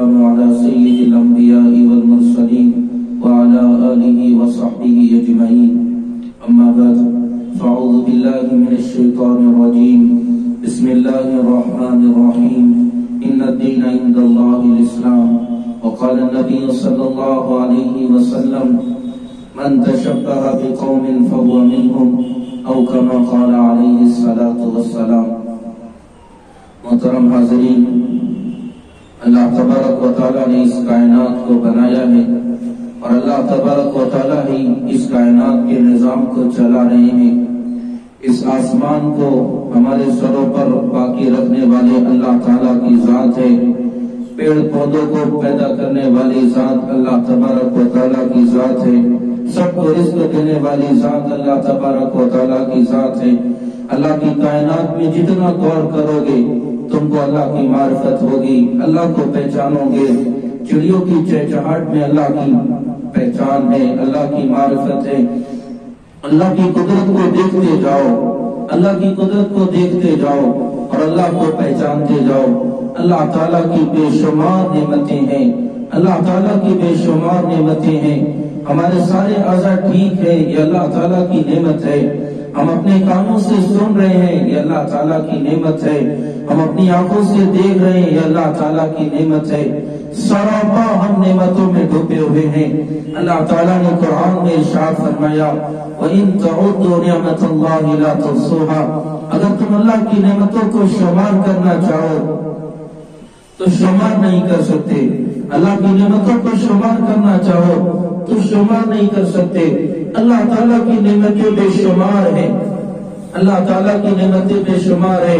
والسلام على سيد الأنبياء والمرسلين وعلى آله وصحبه أجمعين. أما بعد فأعوذ بالله من الشيطان الرجيم. بسم الله الرحمن الرحيم. إن الدين عند الله الإسلام. وقال النبي صلى الله عليه وسلم: من تشبه بقوم فهو منهم، أو كما قال عليه الصلاة والسلام. محترم حاضرین، اللہ تبارک و تعالیٰ نے اس کائنات کو بنایا ہے اور اللہ تبارک و تعالیٰ ہی اس کائنات کے نظام کو چلا رہے ہیں. اس آسمان کو ہمارے سروں پر باقی رکھنے والے اللہ تعالیٰ کی ذات ہے. پیڑ پودوں کو پیدا کرنے والی ذات اللہ تبارک و تعالیٰ کی ذات ہے. سب کو رزق دینے والی ذات اللہ تبارک و تعالیٰ کی ذات ہے. اللہ کی کائنات میں جتنا غور کرو گے تم کو اللہ کی معرفت ہوگی، اللہ کو پہچانو گے. چڑیوں کی چہچہاٹ میں اللہ کی پہچان ہے، اللہ کی معرفت ہے. اللہ کی قدرت کو دیکھتے جاؤ، اللہ کی قدرت کو دیکھتے جاؤ اور اللہ کو پہچانتے جاؤ. اللہ تعالیٰ کی بے شمار نعمتیں ہیں، اللہ تعالیٰ کی بے شمار نعمتیں ہیں. ہمارے سارے اعضاء ٹھیک ہے، یہ اللہ تعالیٰ کی نعمت ہے. ہم اپنے کانوں سے سن رہے ہیں، یہ اللہ تعالیٰ کی نعمت ہے. ہم اپنی آنکھوں سے دیکھ رہے ہیں، یہ اللہ تعالیٰ کی نعمت ہے. سراپا ہم نعمتوں میں ڈوبے ہوئے ہیں. اللہ تعالیٰ نے قرآن میں ارشاد فرمایا: وَإِن تَعُدُّوا نِعْمَةَ اللَّهِ لَا تُحْصُوهَا. اگر تم اللہ کی نعمتوں کو شمار کرنا چاہو تو شمار نہیں کر سکتے. اللہ کی نعمتوں کو شمار کرنا چاہو تو شمار نہیں کر سکتے. اللہ تعالیٰ کی نعمتیں بے شمار ہیں، اللہ تعالیٰ کی نعمتیں بے شمار ہے.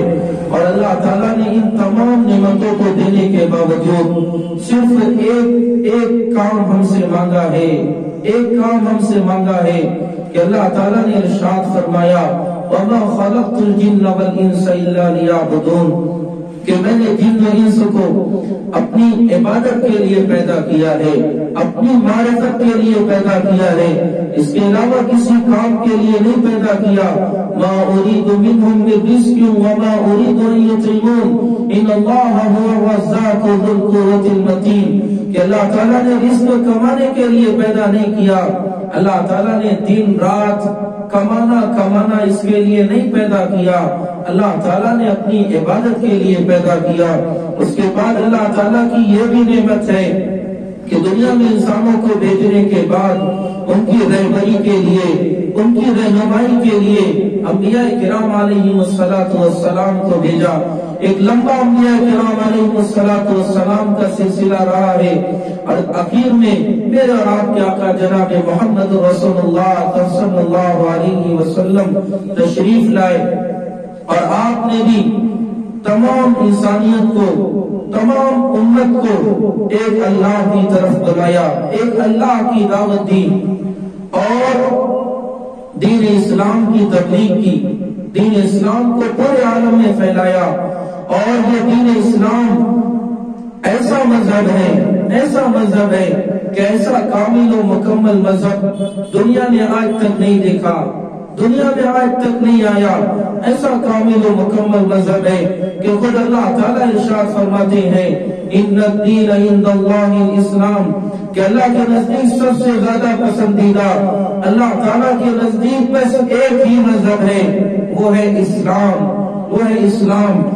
اور اللہ تعالیٰ نے ان تمام نعمتوں کو دینے کے باوجود صرف ایک کام ہم سے مانگا ہے، ایک کام ہم سے مانگا ہے کہ اللہ تعالیٰ نے ارشاد فرمایا: وَمَا خَلَقْتُ الْجِنَّ وَالْإِنسَ إِلَّا لِيَعْبُدُونَ، کہ میں نے جن و انس کو اپنی عبادت کے لیے پیدا کیا ہے، اپنی معرفت کے لیے پیدا کیا ہے، اس کے علاوہ کسی کام کے لیے نہیں پیدا کیا. ما اريد منهم من رزق وما اريد ان يطعمون ان الله هو الرزاق ذو القوة المتين. کہ اللہ تعالیٰ نے رزق کمانے کے لیے پیدا نہیں کیا، اللہ تعالیٰ نے دن رات کمانا اس کے لیے نہیں پیدا کیا. اللہ تعالیٰ نے اپنی عبادت کے لیے پیدا کیا. اس کے بعد اللہ تعالیٰ کی یہ بھی نعمت ہے کہ دنیا میں انسانوں کو بھیجنے کے بعد ان کی رہبری کے لیے، ان کی رہنمائی کے لیے انبیاء کرام علیہم السلام کو بھیجا. ایک لمبا انبیاء کرام علیہم السلام کا سلسلہ رہا ہے اور اخیر میں میرے اور آپ کے آقا جناب محمد رسول اللہ صلی اللہ علیہ وسلم تشریف لائے اور آپ نے بھی تمام انسانیت کو، تمام امت کو ایک اللہ کی طرف بلایا، ایک اللہ کی دعوت دی اور دین اسلام کی تبلیغ کی. دین اسلام کو پورے عالم میں پھیلایا. اور یہ دین اسلام ایسا مذہب ہے کہ ایسا کامل و مکمل مذہب دنیا نے آج تک نہیں دیکھا، دنیا میں آج تک نہیں آیا. ایسا کامل و مکمل مذہب ہے کہ خود اللہ تعالیٰ ارشاد فرماتے ہیں: ان الدین عند اللہ الاسلام، کہ اللہ کے نزدیک سب سے زیادہ پسندیدہ، اللہ تعالیٰ کے نزدیک بس ایک ہی مذہب ہے، وہ ہے اسلام، وہ ہے اسلام.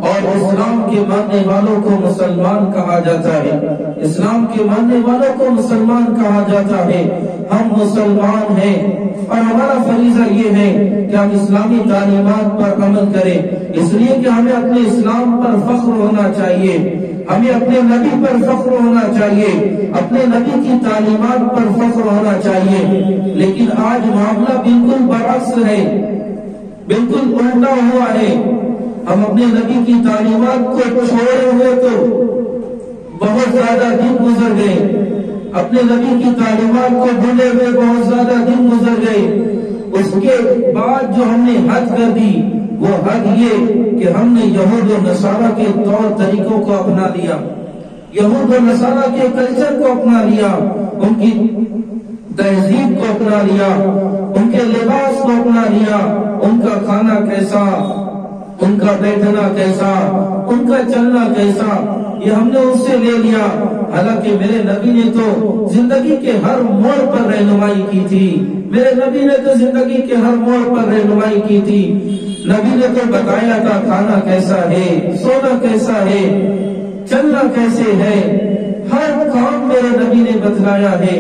اور اسلام کے ماننے والوں کو مسلمان کہا جاتا ہے، اسلام کے ماننے والوں کو مسلمان کہا جاتا ہے. ہم مسلمان ہیں اور ہمارا فریضہ یہ ہے کہ ہم اسلامی تعلیمات پر عمل کریں، اس لیے کہ ہمیں اپنے اسلام پر فخر ہونا چاہیے، ہمیں اپنے نبی پر فخر ہونا چاہیے، اپنے نبی کی تعلیمات پر فخر ہونا چاہیے. لیکن آج معاملہ بالکل برعکس ہے، بالکل الٹا ہوا ہے. ہم اپنے نبی کی تعلیمات کو چھوڑے ہوئے تو بہت زیادہ دن گزر گئے، اپنے نبی کی تعلیمات کو بھولے ہوئے بہت زیادہ دن گزر گئے. اس کے بعد جو ہم نے حد کر دی وہ حد یہ کہ ہم نے یہود و نصارہ کے طور طریقوں کو اپنا لیا، یہود و نصارہ کے کلچر کو اپنا لیا، ان کی تہذیب کو اپنا لیا، ان کے لباس کو اپنا لیا، ان کا کھانا کیسا، ان کا بیٹھنا کیسا، ان کا چلنا کیسا، یہ ہم نے اس سے لے لیا۔ حالانکہ میرے نبی نے تو زندگی کے ہر موڑ پر رہنمائی کی تھی، میرے نبی نے تو زندگی کے ہر موڑ پر رہنمائی کی تھی۔ نبی نے تو بتایا تھا کھانا کیسا ہے، سونا کیسا ہے، چلنا کیسے ہے، ہر کام میرے نبی نے بتلایا ہے،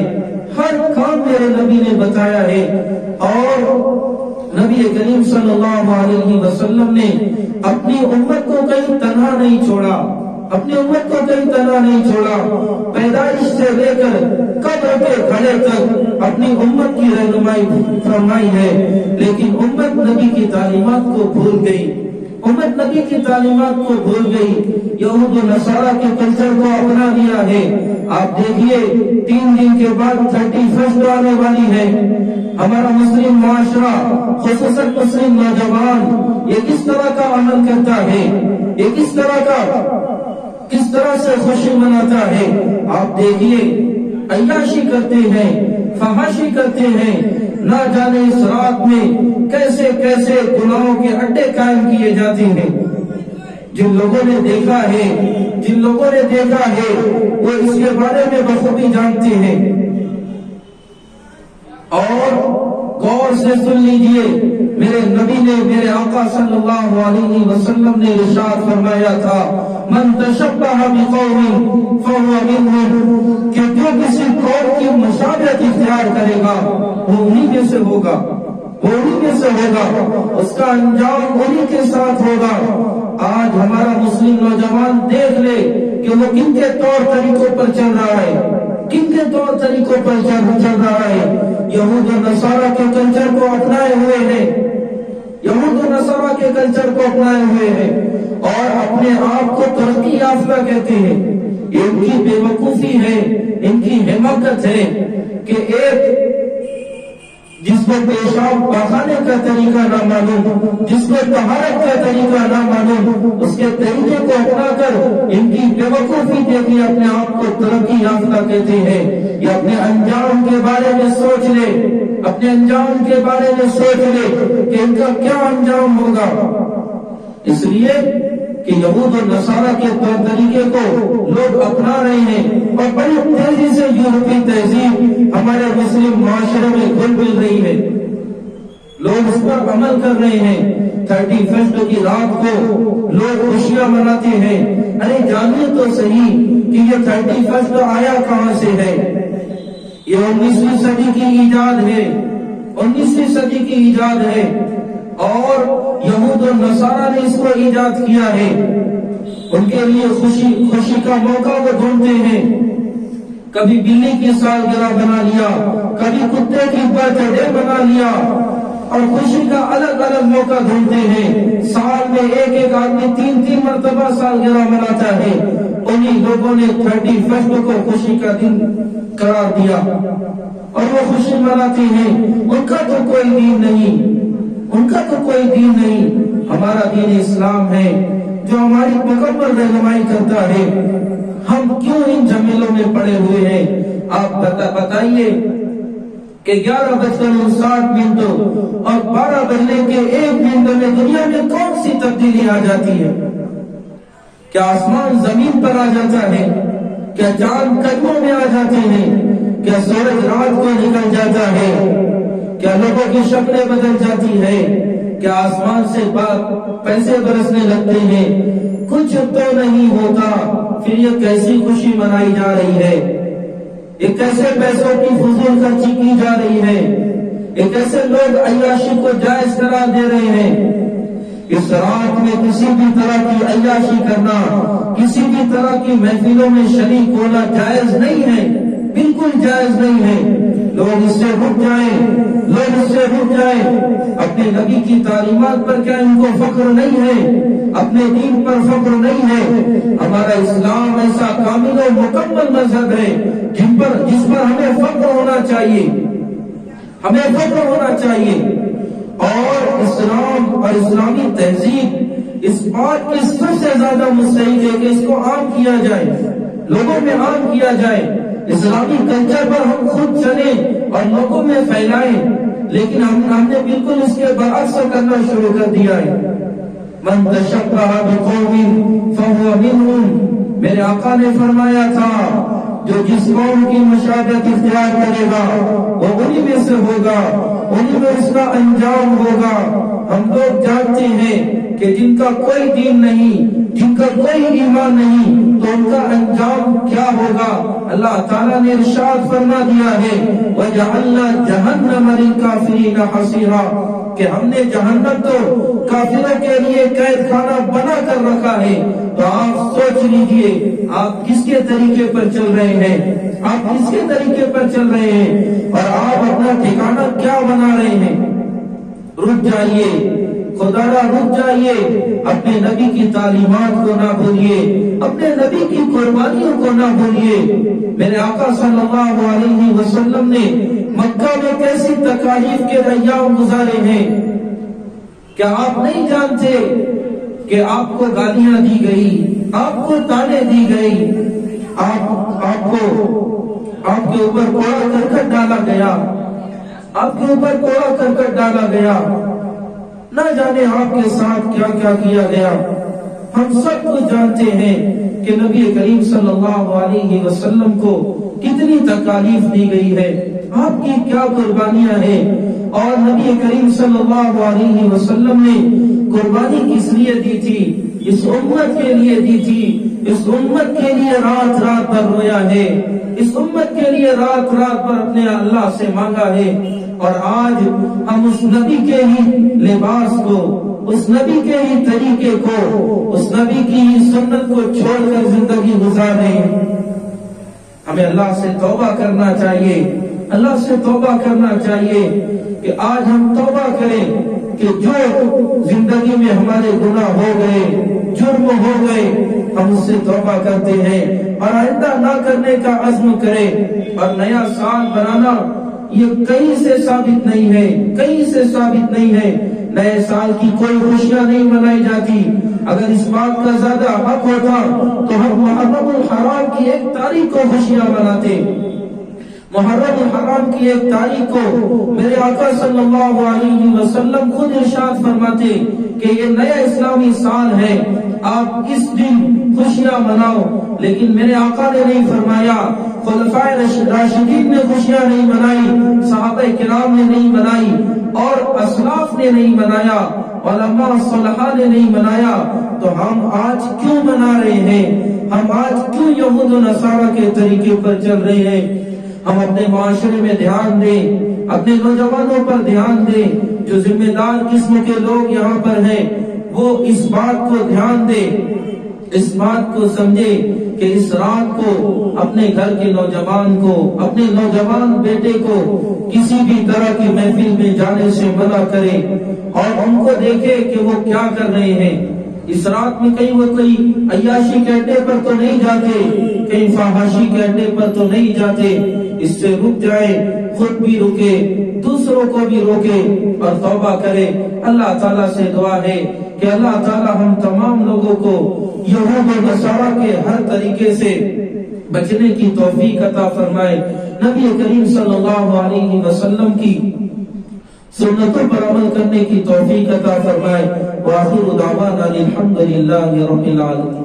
ہر کام میرے نبی نے بتایا ہے۔ اور نبی کریم صلی اللہ علیہ وسلم نے اپنی امت کو کہیں تنہا نہیں چھوڑا، اپنی امت کو کہیں تنہا نہیں چھوڑا۔ پیدائش سے لے کر قبر کے کھڑے تک اپنی امت کی رہنمائی فرمائی ہے، لیکن امت نبی کی تعلیمات کو بھول گئی، امت نبی کی تعلیمات کو بھول گئی، یہود و نصارہ کے کلچر کو اپنا لیا ہے۔ آپ دیکھیے 3 دن کے بعد 31 آنے والی ہے، ہمارا مسلم معاشرہ خصوصاً مسلم نوجوان یہ کس طرح کا عمل کرتا ہے، یہ کس طرح سے خوشی مناتا ہے۔ آپ دیکھیے عیاشی کرتے ہیں، فحاشی کرتے ہیں، نہ جانے اس رات میں کیسے کیسے گناہوں کے اڈے قائم کیے جاتے ہیں۔ جن لوگوں نے دیکھا ہے وہ اس کے بارے میں بخوبی جانتے ہیں۔ اور غور سے سن لیجئے، میرے نبی نے، میرے آقا صلی اللہ علیہ وسلم نے ارشاد فرمایا تھا، من تشبہ بقوم فہو منہم، کہ جو کسی قوم کی مشابہت اختیار کرے گا وہ انہی میں سے ہوگا، اس کا انجام انہی کے ساتھ ہوگا۔ آج ہمارا مسلم نوجوان دیکھ لے کہ وہ کن کے طور طریقوں پر چل رہا ہے، کن کے طور طریقوں پر چل رہا ہے۔ یہود و نصارہ کے کلچر کو اپنائے ہوئے ہیں، یہود و نصارہ کے کلچر کو اپنائے ہوئے ہیں اور اپنے آپ کو ترقی یافتہ کہتے ہیں۔ ان کی بے وقوفی ہے، ان کی حماقت ہے کہ ایک جس کو پیشاب پخانے کا طریقہ نہ معلوم، جس کو طہارت کا طریقہ نہ معلوم، اس کے طریقے کو اپنا کر ان کی بے وقوفی دیکھی اپنے آپ کو ترقی یافتہ کہتے ہیں۔ یہ اپنے انجام کے بارے میں سوچ لے، اپنے انجام کے بارے میں سوچ لے کہ ان کا کیا انجام ہوگا۔ اس لیے کہ یہود و نصارہ کے طور طریقے کو لوگ اپنا رہے ہیں اور بڑی تیزی سے یورپی تہذیب ہمارے مسلم معاشرے میں گھل مل رہی ہے، لوگ اس پر عمل کر رہے ہیں۔ 31 کی رات کو لوگ خوشیاں مناتے ہیں۔ ارے جانیے تو صحیح کہ یہ 31 آیا کہاں سے ہے؟ یہ 19ویں صدی کی ایجاد ہے، 19ویں صدی کی ایجاد ہے اور یہود و نصارہ نے اس کو ایجاد کیا ہے۔ ان کے لیے خوشی کا موقع وہ ڈھونڈتے ہیں، کبھی بلی کی سالگرہ بنا لیا، کبھی کتے کی برتھ ڈے بنا لیا اور خوشی کا الگ الگ موقع ڈھونڈتے ہیں۔ سال میں ایک آدمی 3 مرتبہ سالگرہ مناتا ہے۔ انہی لوگوں نے 31 کو خوشی کا دن قرار دیا اور وہ خوشی مناتے ہیں۔ ان کا تو کوئی دین نہیں، ان کا تو کوئی دین نہیں۔ ہمارا دین اسلام ہے جو ہماری مکمل رہنمائی کرتا ہے۔ ہم کیوں ان جھمیلوں میں پڑے ہوئے ہیں؟ آپ بتائیے کہ 11:59 اور 12:01 میں دنیا میں کون سی تبدیلی آ جاتی ہے؟ کیا آسمان زمین پر آ جاتا ہے؟ کیا چاند قدموں میں آ جاتے ہیں؟ کیا سورج رات کو نکل جاتا ہے؟ کیا لوگوں کی شکلیں بدل جاتی ہے؟ کیا آسمان سے پیسے برسنے لگتے ہیں؟ کچھ تو نہیں ہوتا۔ پھر یہ کیسی خوشی منائی جا رہی ہے؟ یہ کیسے پیسوں کی فضول خرچی کی جا رہی ہے؟ یہ کیسے لوگ عیاشی کو جائز قرار دے رہے ہیں؟ اس رات میں کسی بھی طرح کی عیاشی کرنا، کسی بھی طرح کی محفلوں میں شریک ہونا جائز نہیں ہے، بالکل جائز نہیں ہے۔ لوگ اس سے رک جائیں، اپنے نبی کی تعلیمات پر کیا ان کو فخر نہیں ہے؟ اپنے دین پر فخر نہیں ہے؟ ہمارا اسلام ایسا کامل و مکمل مذہب ہے جس پر ہمیں فخر ہونا چاہیے، ہمیں فخر ہونا چاہیے۔ اور اسلام اور اسلامی تہذیب اس بات کی سب سے زیادہ مستحق ہے کہ اس کو عام کیا جائے، لوگوں میں عام کیا جائے۔ اسلامی کلچر پر ہم خود چلیں اور لوگوں میں پھیلائیں، لیکن ہم نے بالکل اس کے برعکس کرنا شروع کر دیا ہے۔ من تشبہ بقوم فهو منهم، میرے آقا نے فرمایا تھا جو جس قوم کی مشابہت اختیار کرے گا وہ انہی میں سے ہوگا، انہی میں اس کا انجام ہوگا۔ ہم لوگ جانتے ہیں کہ جن کا کوئی دین نہیں، جن کا کوئی ایمان نہیں، تو ان کا انجام کیا ہوگا؟ اللہ تعالیٰ نے ارشاد فرما دیا ہے وَجَعَلْنَا جَهَنَّمَ لِلْكَافِرِينَ حَصِيرًا، کہ ہم نے جہنم تو کافروں کے لیے قید خانہ بنا کر رکھا ہے۔ تو آپ سوچ لیجئے آپ کس کے طریقے پر چل رہے ہیں، آپ کس کے طریقے پر چل رہے ہیں، اور آپ اپنا ٹھکانہ کیا بنا رہے ہیں۔ رک جائیے، خدا را رک جائیے، اپنے نبی کی تعلیمات کو نہ بھولیے، اپنے نبی کی قربانیوں کو نہ بھولیے۔ میرے آقا صلی اللہ علیہ وسلم نے مکہ میں کیسی تکالیف کے ایام گزارے ہیں، کیا آپ نہیں جانتے کہ آپ کو گالیاں دی گئی، آپ کو تانے دی گئی، آپ کے اوپر کوڑا کرکٹ ڈالا گیا، آپ کے اوپر کوڑا کرکٹ ڈالا گیا، نہ جانے آپ کے ساتھ کیا کیا کیا گیا۔ ہم سب کچھ جانتے ہیں کہ نبی کریم صلی اللہ علیہ وسلم کو کتنی تکالیف دی گئی ہے، آپ کی کیا قربانیاں ہیں، اور نبی کریم صلی اللہ علیہ وسلم نے قربانی کس لیے دی تھی؟ اس امت کے لیے دی تھی، اس امت کے لیے رات رات پر رویا ہے، اس امت کے لیے رات رات پر اپنے اللہ سے مانگا ہے، اور آج ہم اس نبی کے ہی لباس کو، اس نبی کے ہی طریقے کو، اس نبی کی ہی سنت کو چھوڑ کر زندگی گزار رہے ہیں۔ ہمیں اللہ سے توبہ کرنا چاہیے، اللہ سے توبہ کرنا چاہیے کہ آج ہم توبہ کریں کہ جو زندگی میں ہمارے گناہ ہو گئے، جرم ہو گئے، ہم اس سے توبہ کرتے ہیں اور آئندہ نہ کرنے کا عزم کریں۔ اور نیا سال بنانا یہ کہیں سے ثابت نہیں ہے، کہیں سے ثابت نہیں ہے۔ نئے سال کی کوئی خوشیاں نہیں منائی جاتی۔ اگر اس بات کا زیادہ حق ہوتا تو ہم محرم الحرام کی 1 تاریخ کو خوشیاں مناتے۔ محرم الحرام کی 1 تاریخ کو میرے آقا صلی اللہ علیہ وسلم خود ارشاد فرماتے کہ یہ نیا اسلامی سال ہے، آپ اس دن خوشیاں مناؤ۔ لیکن میرے آقا نے نہیں فرمایا، خلفائے راشدین نے خوشیاں نہیں منائی، صحابہ کرام نے نہیں منائی، اور اسلاف نے نہیں منایا، علماء صالحہ نے نہیں منایا، تو ہم آج کیوں منا رہے ہیں؟ ہم آج کیوں یہود و نصارہ کے طریقے پر چل رہے ہیں؟ ہم اپنے معاشرے میں دھیان دیں، اپنے نوجوانوں پر دھیان دیں، جو ذمہ دار قسم کے لوگ یہاں پر ہیں وہ اس بات کو دھیان دیں، اس بات کو سمجھے کہ اس رات کو اپنے گھر کے نوجوان کو، اپنے نوجوان بیٹے کو کسی بھی طرح کی محفل میں جانے سے منع کرے، اور ان کو دیکھے کہ وہ کیا کر رہے ہیں۔ اس رات میں کہیں وہ کوئی عیاشی کے اڈے پر تو نہیں جاتے، کہیں فحاشی کے اڈے پر تو نہیں جاتے۔ اس سے رک جائے، خود بھی رکے، دوسروں کو بھی روکے اور توبہ کرے۔ اللہ تعالیٰ سے دعا ہے کہ اللہ تعالیٰ ہم تمام لوگوں کو یہود و نصارہ کے ہر طریقے سے بچنے کی توفیق عطا فرمائے، نبی کریم صلی اللہ علیہ وسلم کی سنتوں پر عمل کرنے کی توفیق عطا فرمائے۔ وآخر دعوانا الحمد للہ رب العالمین۔